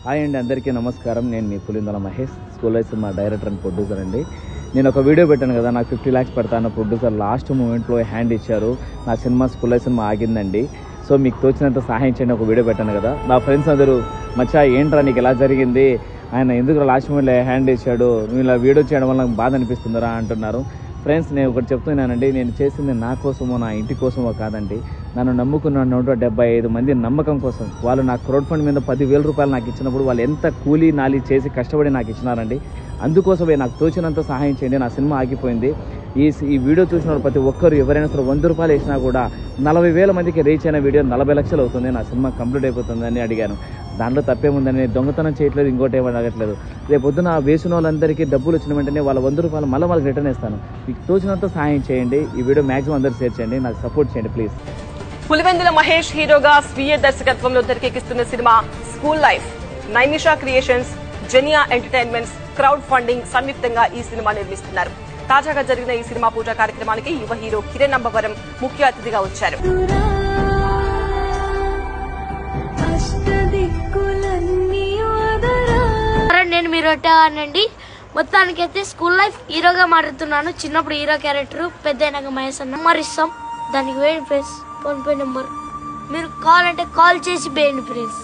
Hi అండి, అందరికీ నమస్కారం. నేను మీ Pulindala Mahesh, school life cinema director and producer అండి. నేను ఒక వీడియో పెట్టాను కదా, నాకు 50 lakhs పెడతాను ప్రొడ్యూసర్ లాస్ట్ మూమెంట్లో హ్యాండ్ ఇచ్చారు. నా సినిమా స్కూల్ లైఫ్ సినిమా ఆగిందండి. సో మీకు తోచినంత సహాయం చేయండి. ఒక వీడియో పెట్టాను కదా, నా ఫ్రెండ్స్ అందరూ మచ్చా ఏంట్రా నీకు ఎలా జరిగింది, ఆయన ఎందుకు లాస్ట్ మూమెంట్లో హ్యాండ్ ఇచ్చాడు, నువ్వు ఇలా వీడియో చేయడం వల్ల నాకు బాధ అనిపిస్తుందిరా అంటున్నారు. ఫ్రెండ్స్, నేను ఒకటి చెప్తున్నానండి, నేను చేసింది నా కోసమో నా ఇంటి కోసమో కాదండి. నన్ను నమ్ముకున్న 175 మంది నమ్మకం కోసం. వాళ్ళు నాకు క్రౌడ్ ఫండ్ మీద 10,000 రూపాయలు నాకు ఇచ్చినప్పుడు వాళ్ళు ఎంత కూలీ నాలి చేసి కష్టపడి నాకు ఇచ్చినారండి. అందుకోసమే నాకు తోచినంత సహాయం చేయండి. నా సినిమా ఆగిపోయింది. ఈ వీడియో చూసిన ప్రతి ఒక్కరు ఎవరైనా సరే 100 రూపాయలు వేసినా కూడా 40,000 మందికి రీచ్ అయిన వీడియో 40 లక్షలు అవుతుంది. నా సినిమా కంప్లీట్ అయిపోతుందని అడిగాను. దాంట్లో తప్పేముందని, దొంగతనం చేయట్లేదు, ఇంకోటి ఏమీ అడగట్లేదు. రేపు పొద్దున వేసిన వాళ్ళందరికీ డబ్బులు వచ్చిన వెంటనే వాళ్ళ 100 రూపాయలు మళ్ళీ వాళ్ళకి రిటర్న్ ఇస్తాను. మీకు తోచినంత సహాయం చేయండి. ఈ వీడియో మ్యాక్సిమం అందరూ షేర్ చేయండి. నాకు సపోర్ట్ చేయండి ప్లీజ్. పులివెందుల మహేష్ హీరోగా స్వీయ దర్శకత్వంలో తెరకెక్కిస్తున్న cinema school life Naimisha creations, Zenia entertainments crowd funding సంయుక్తంగా ఈ సినిమా నిర్మిస్తున్నారు. తాజాగా జరిగిన ఈ సినిమా పూజ కార్యక్రమానికి యువ హీరో కిరణ్ అంబవరం ముఖ్య అతిథిగా వచ్చారు. నేను మీరొట్టానండి. మొత్తానికైతే స్కూల్ లైఫ్ హీరోగా మారుతున్నాను. చిన్నప్పుడు హీరో క్యారెక్టర్, పెద్ద మహేష్ అన్న మరిస్తాం. దానికి వేయండి ఫ్రెండ్స్, ఫోన్ పే నెంబర్. మీరు కాల్ అంటే కాల్ చేసి వేయండి ఫ్రెండ్స్.